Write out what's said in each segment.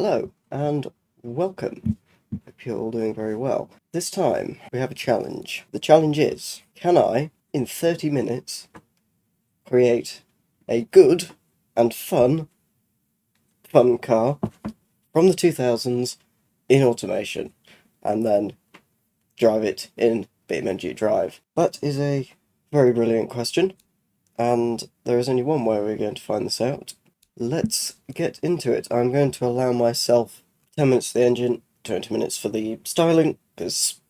Hello and welcome. Hope you're all doing very well. This time we have a challenge. The challenge is, can I, in 30 minutes, create a good and fun car from the 2000s in automation and then drive it in BeamNG.Drive? That is a very brilliant question, and there is only one way we're going to find this out. Let's get into it. I'm going to allow myself 10 minutes for the engine, 20 minutes for the styling, because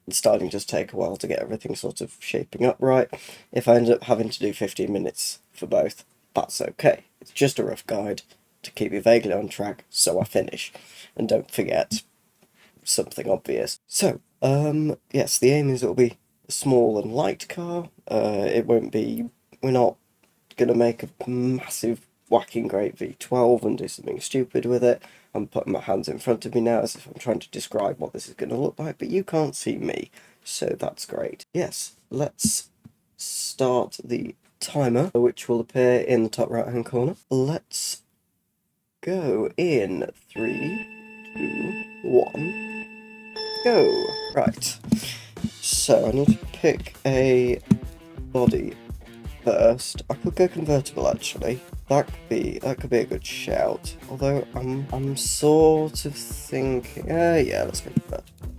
styling just take a while to get everything sort of shaping up right. If I end up having to do 15 minutes for both, that's okay. It's just a rough guide to keep you vaguely on track so I finish. And don't forget something obvious. So, yes, the aim is it'll be a small and light car. It won't be... We're not going to make a massive whacking great V12 and do something stupid with it. I'm putting my hands in front of me now as if I'm trying to describe what this is going to look like, but you can't see me, so that's great. Yes, let's start the timer, which will appear in the top right hand corner. Let's go in 3, 2, 1, go. Right, so I need to pick a body first. I could go convertible actually. That could be a good shout. Although I'm sort of thinking, yeah, let's go convertible.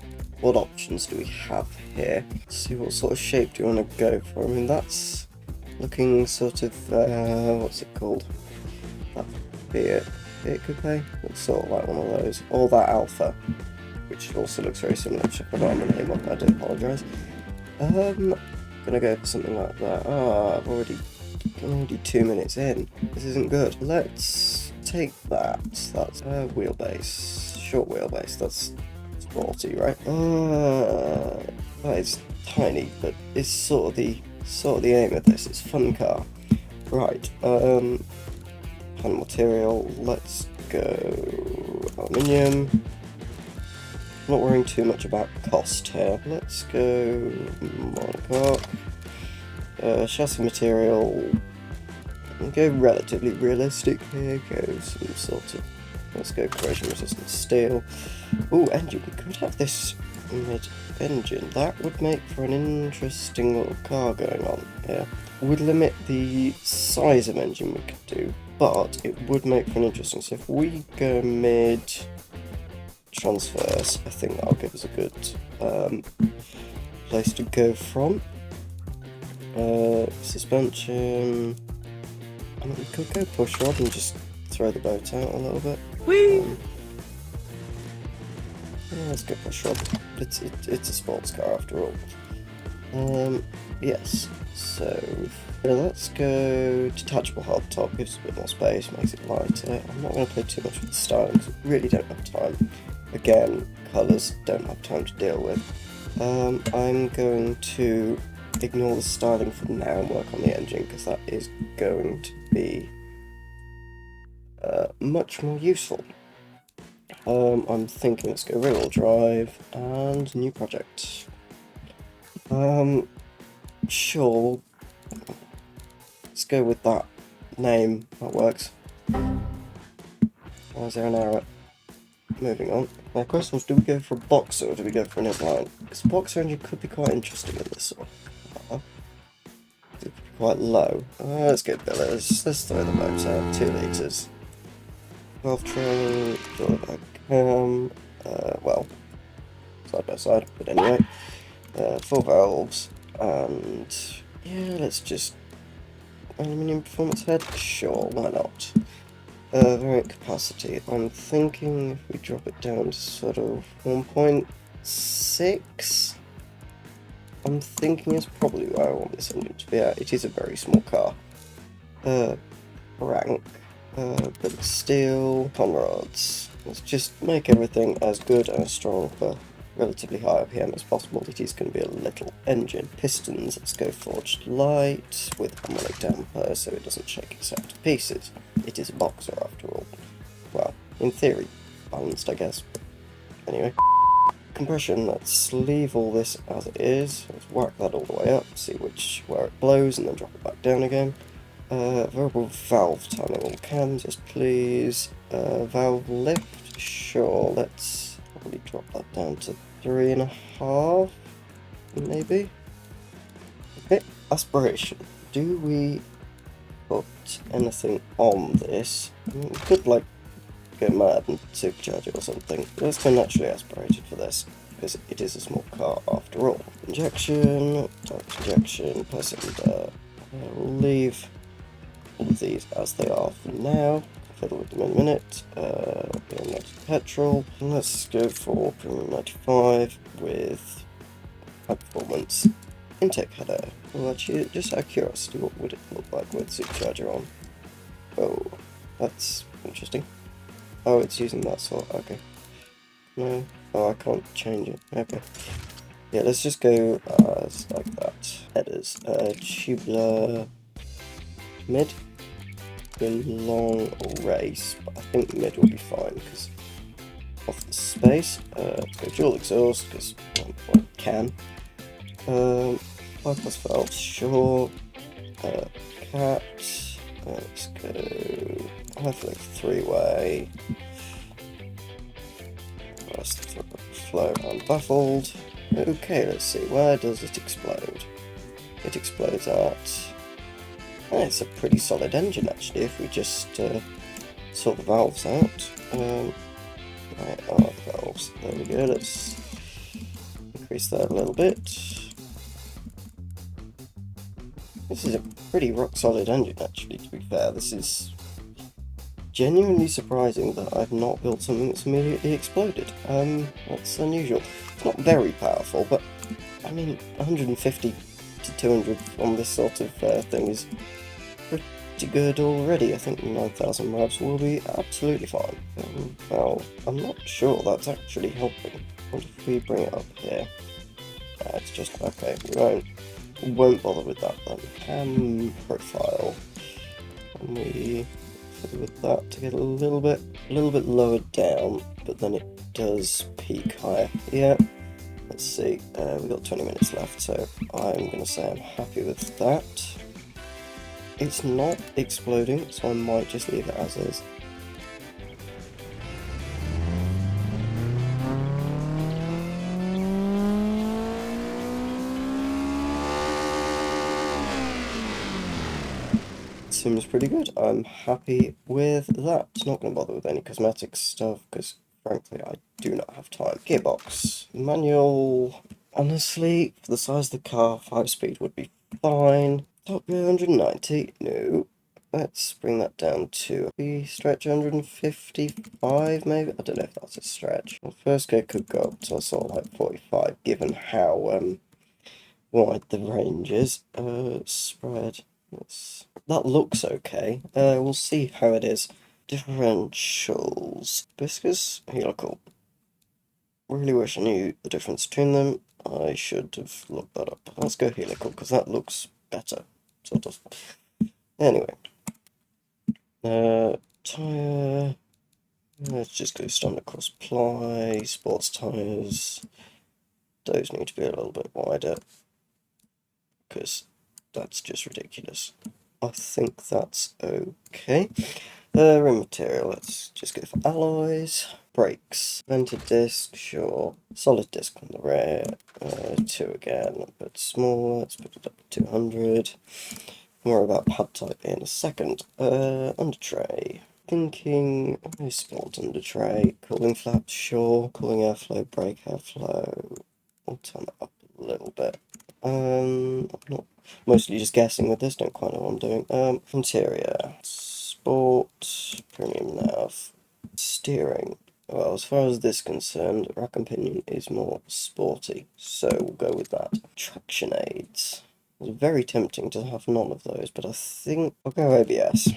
What options do we have here? Let's see, what sort of shape do you want to go for? I mean, that's looking sort of what's it called? That Fiat Coupe. Looks sort of like one of those. Or that Alpha, which also looks very similar. Which I forgot the name of. I do apologise. Gonna go for something like that. I'm already 2 minutes in. This isn't good. Let's take that. That's a wheelbase. Short wheelbase. That's sporty, right? That is tiny, but it's sort of the aim of this. It's fun car. Right. Panel material. Let's go aluminium. Not worrying too much about cost here. Let's go monocoque. Chassis material. Go relatively realistic here. Go some sort of. Let's go corrosion resistant steel. Ooh, engine. We could have this mid-engine. That would make for an interesting little car going on here. Would limit the size of engine we could do, but it would make for an interesting. So if we go mid transverse, I think that'll give us a good place to go from. Suspension. I mean, we could go push rod and just throw the boat out a little bit. Yeah, let's go push rod. It's a sports car after all. Yes. So let's go detachable hardtop. Gives us a bit more space, makes it lighter. I'm not going to play too much with the styling because I really don't have time. Again, colours don't have time to deal with. I'm going to ignore the styling for now and work on the engine because that is going to be much more useful. I'm thinking let's go rear-wheel drive and new project. Sure, let's go with that name, that works. Why is there an error? Moving on. Now, the question was, do we go for a boxer or do we go for an inline? Because a boxer engine could be quite interesting in this sort of car. It could be quite low. Let's go billet. Let's throw the motor out. 2 litres. 12 train, draw back well, side by side, but anyway. 4 valves, and yeah, let's just aluminium performance head. Sure, why not? Variant capacity. I'm thinking if we drop it down to sort of 1.6, I'm thinking it's probably where I want this engine to be at. It is a very small car. Rank, but steel, con rods. Let's just make everything as good and as strong for relatively high RPM as possible. It is going to be a little engine. Pistons, let's go forged light with harmonic damper so it doesn't shake itself to pieces. It is a boxer after all. Well, in theory, balanced I guess. Anyway, compression, let's leave all this as it is. Let's whack that all the way up, see where it blows and then drop it back down again. Variable valve timing all cams, yes please. Valve lift, sure, let's probably drop that down to 3.5, maybe. Okay, aspiration. Do we put anything on this? We could, like, go mad and supercharge it or something. Let's go naturally aspirated for this, because it is a small car after all. Injection, direct injection, per cylinder. We'll leave all of these as they are for now. Fiddle with them in a minute. Premium petrol. And let's go for Premium 95 with high performance intake header. Well, actually, just out of curiosity, what would it look like with supercharger on? Oh, that's interesting. Oh, it's using that sort. Okay. No. Oh, I can't change it. Okay. Yeah, let's just go as like that. Headers. Tubular mid. Long race, but I think mid will be fine because of the space. Go dual exhaust because well, can. 5+ valves, sure. Cat. Let's go. Hopefully 3-way. Flow unbaffled. Okay, let's see. Where does it explode? It explodes at. It's a pretty solid engine actually if we just sort the valves out. Right, the valves. There we go. Let's increase that a little bit. This is a pretty rock solid engine actually, to be fair. This is genuinely surprising that I've not built something that's immediately exploded. That's unusual. It's not very powerful, but I mean 150 to 200 on this sort of thing is pretty good already. I think 9,000 revs will be absolutely fine. Well, I'm not sure that's actually helping. What if we bring it up here? It's just okay. We won't bother with that then. Cam profile. And we fiddle with that to get a little bit lower down, but then it does peak higher. Yeah. Let's see. We've got 20 minutes left, so I'm gonna say I'm happy with that. It's not exploding, so I might just leave it as is. Seems pretty good. I'm happy with that. Not going to bother with any cosmetic stuff, because frankly I do not have time. Gearbox. Manual. Honestly, for the size of the car, 5-speed would be fine. Top gear 190? No. Let's bring that down to the stretch 155 maybe? I don't know if that's a stretch. Well, first gear could go up to sort of like 45 given how wide the range is. Spread. That looks okay. We'll see how it is. Differentials. Viscous, helical. Really wish I knew the difference between them. I should have looked that up. Let's go helical because that looks better. Sort of. Anyway. Tyre. Let's just go standard cross ply. Sports tyres. Those need to be a little bit wider because that's just ridiculous. I think that's okay. Rim material, let's just go for alloys. Brakes. Vented disc, sure. Solid disc on the rear. 2 again, a bit smaller. Let's put it up to 200. More about pad type in a second. Under tray. Thinking a sport under tray. Cooling flaps, sure. Cooling airflow, brake airflow. We'll turn it up a little bit. I'm not mostly just guessing with this, don't quite know what I'm doing. Interior. Sport. Premium nav. Steering. Well, as far as this is concerned, rack and pinion is more sporty, so we'll go with that. Traction aids. It's very tempting to have none of those, but I think I'll go ABS.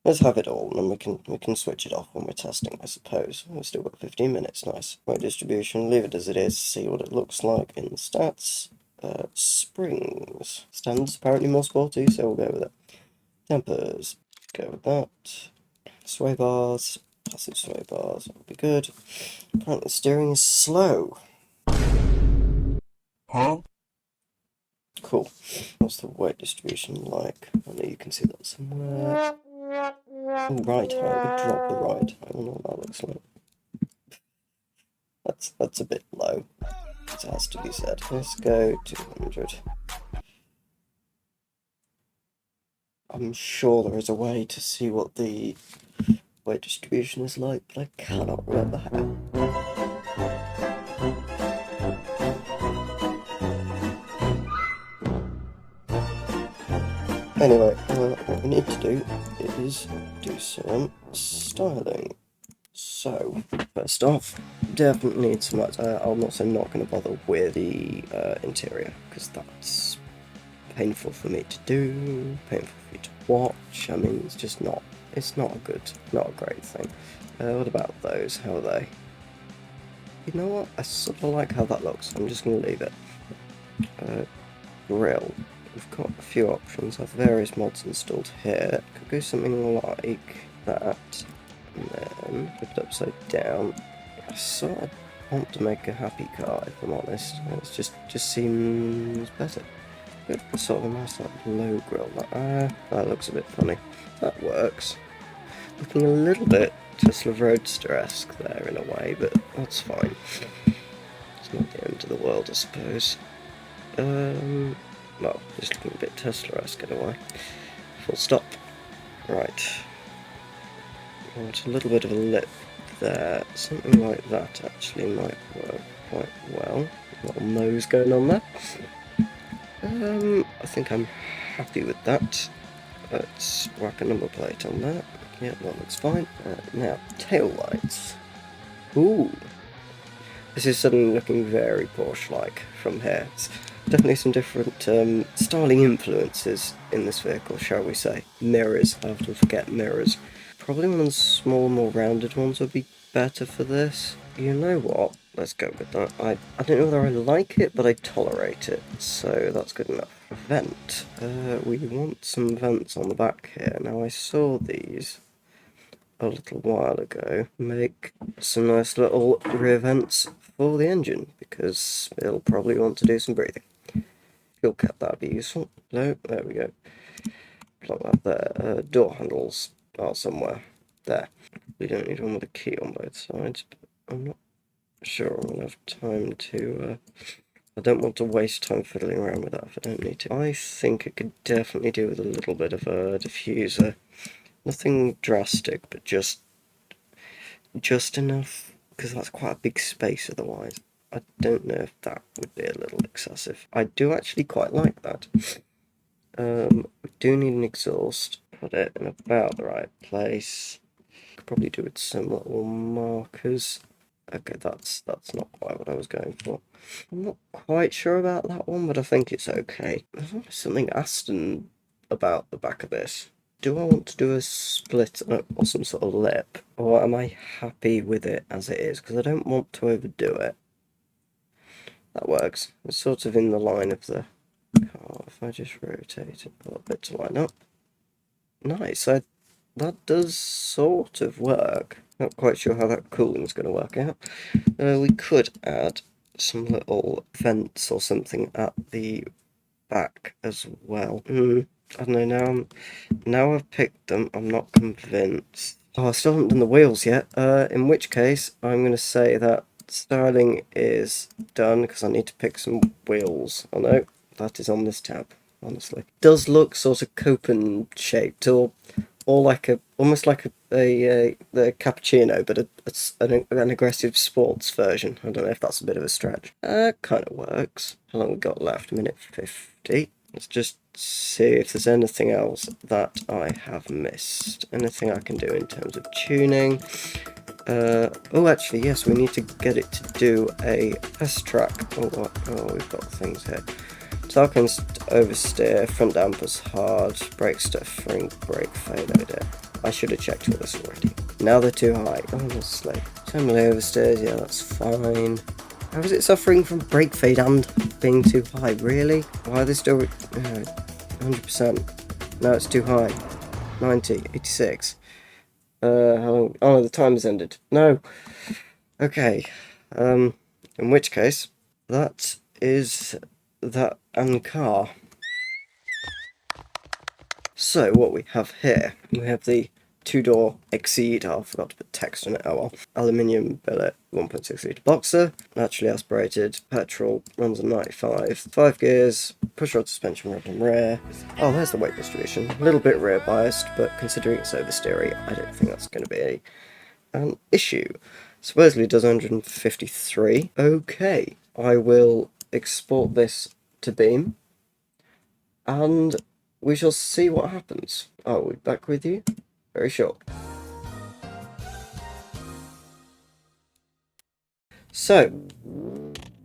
Let's have it all, and then we can switch it off when we're testing, I suppose. We've still got 15 minutes, nice. Weight distribution, leave it as it is, see what it looks like in the stats. Springs. Stands apparently more sporty, so we'll go with it. Dampers, go with that. Sway bars, passive sway bars, that'll be good. Apparently steering is slow. Huh? Cool. What's the weight distribution like? I know you can see that somewhere. Oh, right height. We drop the right. I don't know what that looks like. That's a bit low. It has to be said. Let's go 200. I'm sure there is a way to see what the weight distribution is like, but I cannot remember how. Anyway, what we need to do is do some styling. So, first off, definitely need some lights. I'm also not going to bother with the interior, because that's painful for me to do, painful for me to watch. I mean, it's not a great thing. What about those? How are they? You know what? I sort of like how that looks. I'm just going to leave it. Grill. We've got a few options. I have various mods installed here. Could go something like that. And then flip it upside down. I sort of want to make a happy car, if I'm honest. It just seems better. Good, sort of a nice like low grill. That looks a bit funny. That works. Looking a little bit Tesla Roadster-esque there in a way, but that's fine. It's not the end of the world, I suppose. Well, just looking a bit Tesla-esque in a way. Full stop. Right. I want a little bit of a lip there. Something like that actually might work quite well. A little nose going on there. I think I'm happy with that. Let's whack a number plate on that. Yeah, that looks fine. Now, tail lights. Ooh. This is suddenly looking very Porsche-like from here. It's definitely some different styling influences in this vehicle, shall we say. Mirrors. I often forget mirrors. Probably one of the smaller, more rounded ones would be better for this. You know what? Let's go with that. I don't know whether I like it, but I tolerate it, so that's good enough. Vent. We want some vents on the back here. Now, I saw these a little while ago make some nice little rear vents for the engine, because it'll probably want to do some breathing. Fuel cap, that'd be useful. No, there we go. Plug that there. Door handles are somewhere there. We don't need one with a key on both sides, but I'm not sure I'm gonna have time to I don't want to waste time fiddling around with that if I don't need to. I think it could definitely do with a little bit of a diffuser. Nothing drastic, but just enough, because that's quite a big space otherwise. I don't know if that would be a little excessive. I do actually quite like that. We do need an exhaust. Put it in about the right place. Could probably do with some little markers. Okay, that's not quite what I was going for. I'm not quite sure about that one, but I think it's okay. There's always something Aston about the back of this. Do I want to do a split or some sort of lip, or am I happy with it as it is? Because I don't want to overdo it. That works. It's sort of in the line of the car. If I just rotate it a little bit to line up. Nice. That does sort of work. Not quite sure how that cooling is going to work out. We could add some little vents or something at the back as well. I don't know, now I've picked them, I'm not convinced. Oh, I still haven't done the wheels yet, in which case I'm going to say that styling is done, because I need to pick some wheels. Oh no, that is on this tab, honestly. It does look sort of Copen shaped, or like almost like the cappuccino, but an aggressive sports version. I don't know if that's a bit of a stretch. Kind of works. How long we got left? Minute 50. Let's just see if there's anything else that I have missed. Anything I can do in terms of tuning. Oh, actually, yes, we need to get it to do a test track. Oh, we've got things here. Tycoon oversteer, front dampers hard, brake stuffing, brake failure. I should have checked all this already. Now they're too high, honestly. Terminally oversteers, yeah, that's fine. How is it suffering from brake fade and being too high? Really? Why are they still 100%? No, it's too high. 90, 86. How long? Oh no, the timer's ended. No. Okay. In which case, that is that and car. So what we have here, we have the two-door Exceed. Oh, I forgot to put text on it. Oh well. Aluminium billet, 1.6 litre boxer, naturally aspirated, petrol, runs on 95, 5 gears, pushrod suspension, rod and rear. Oh, there's the weight distribution. A little bit rear biased, but considering it's oversteery, I don't think that's going to be an issue. Supposedly it does 153. Okay, I will export this to Beam, and we shall see what happens. I'll be back with you very short. So,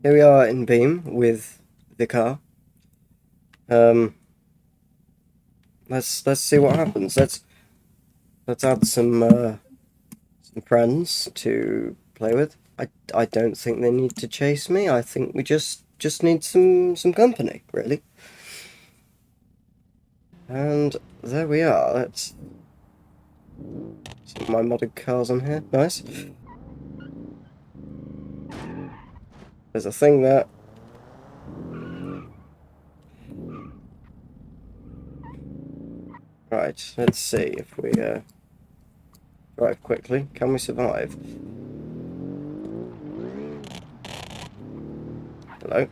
here we are in Beam with the car. Let's see what happens. Let's add some friends to play with. I don't think they need to chase me. I think we just need some company, really. And there we are. Let's see my modded cars on here. Nice. There's a thing there. Right, let's see if we drive quickly. Can we survive? Hello.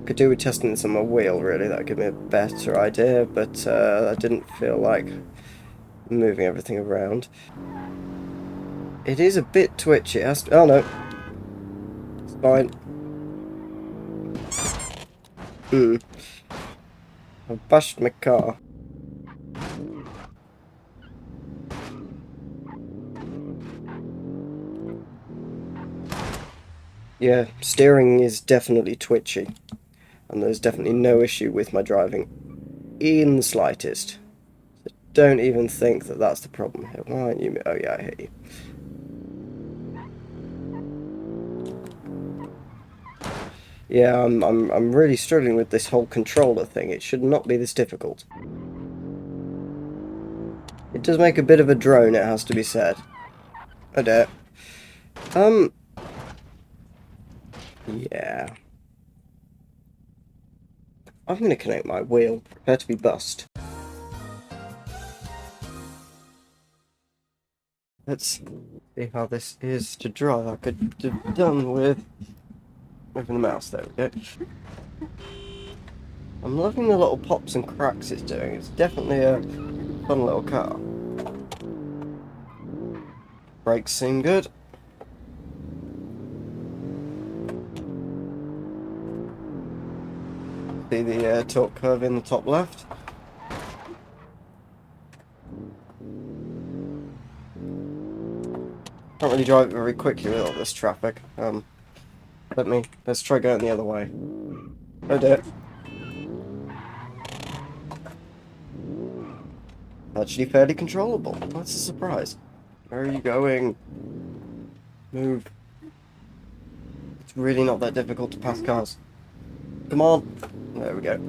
Could do with testing this on my wheel, really. That would give me a better idea, but I didn't feel like moving everything around. It is a bit twitchy. It has to, oh no. It's fine. I've bashed my car. Yeah, steering is definitely twitchy. And there's definitely no issue with my driving in the slightest. So don't even think that that's the problem here. Why aren't you? Oh yeah, I hit you. Yeah, I'm really struggling with this whole controller thing. It should not be this difficult. It does make a bit of a drone, it has to be said. I dare. Yeah. I'm gonna connect my wheel. Prepare to be bust. Let's see how this is to drive. I could have done with moving the mouse. There we go. I'm loving the little pops and cracks it's doing. It's definitely a fun little car. Brakes seem good. See the torque curve in the top left. Can't really drive it very quickly with all this traffic. Let's try going the other way. Oh dear. Actually fairly controllable. That's a surprise. Where are you going? Move. It's really not that difficult to pass cars. Come on. There we go.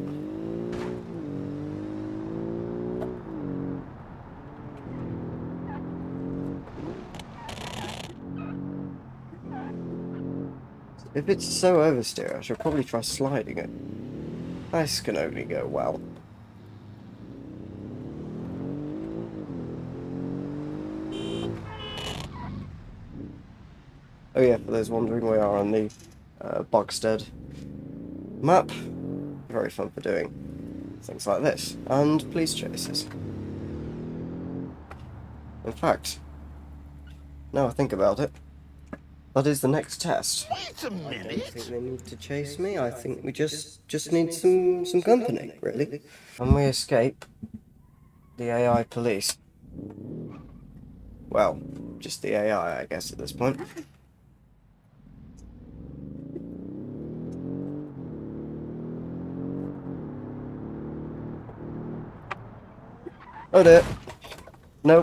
If it's so oversteer, I should probably try sliding it. This can only go well. Oh yeah, for those wondering, we are on the Bogstead map. Very fun for doing things like this. And police chases. In fact, now I think about it, that is the next test. Wait a minute. I don't think they need to chase me. I think we just need some company, really. And we escape the AI police. Well, just the AI, I guess, at this point. Oh dear. No.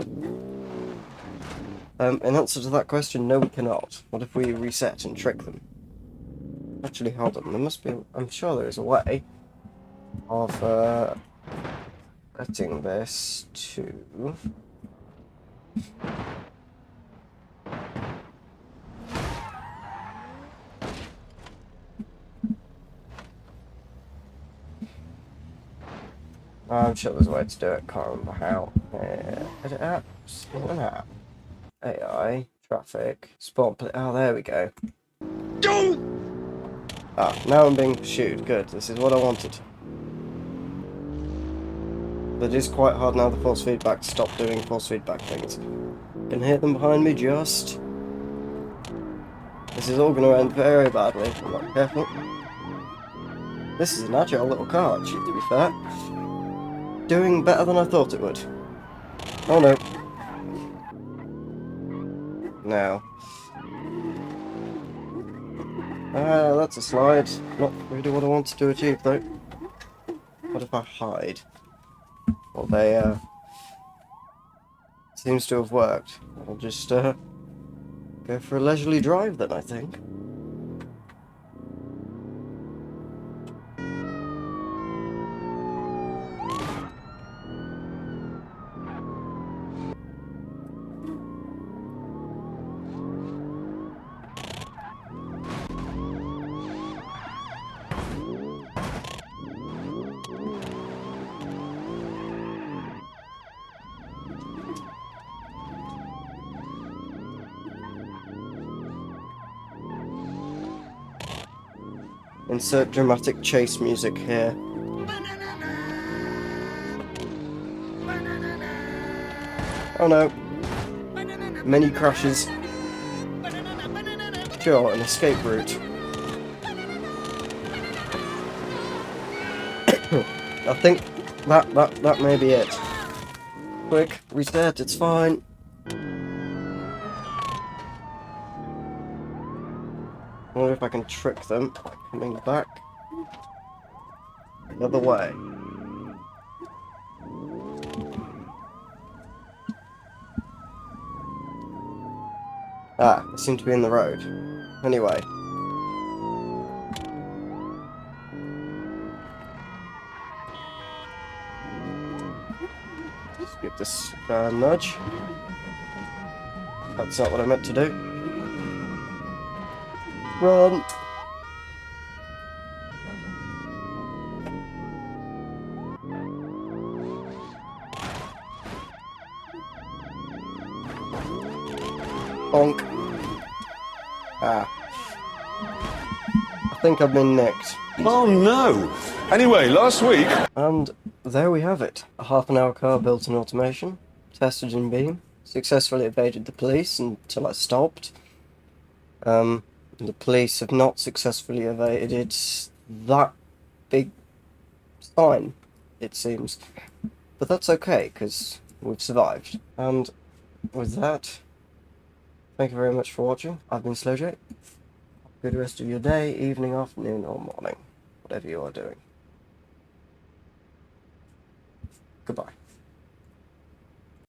In answer to that question, no we cannot. What if we reset and trick them? Actually, hold on, there must be... I'm sure there is a way of setting this to... I'm sure there's a way to do it, can't remember how. Edit apps, is it an app? AI, traffic, spawn, oh there we go. Ah, now I'm being pursued, good, this is what I wanted. But it is quite hard now the force feedback to stop doing force feedback things. Can hear them behind me just. This is all going to end very badly if I'm not careful. This is an agile little car, actually, to be fair. Doing better than I thought it would. Oh no. Now. That's a slide. Not really what I wanted to achieve, though. What if I hide? Well, they, seems to have worked. I'll just, go for a leisurely drive then, I think. Insert dramatic chase music here. Oh no. Many crashes. Sure, an escape route. I think that may be it. Quick, reset, it's fine. I wonder if I can trick them by coming back the other way. Ah, they seem to be in the road. Anyway. Let's give this guy a nudge. That's not what I meant to do. Run! Bonk. Ah. I think I've been nicked. Oh no! Anyway, last week... And there we have it. A half-an-hour car built in automation, tested in Beam, successfully evaded the police until I stopped. The police have not successfully evaded that big sign, it seems. But that's okay, because we've survived. And with that, thank you very much for watching. I've been SlowJ. Good rest of your day, evening, afternoon, or morning. Whatever you are doing. Goodbye.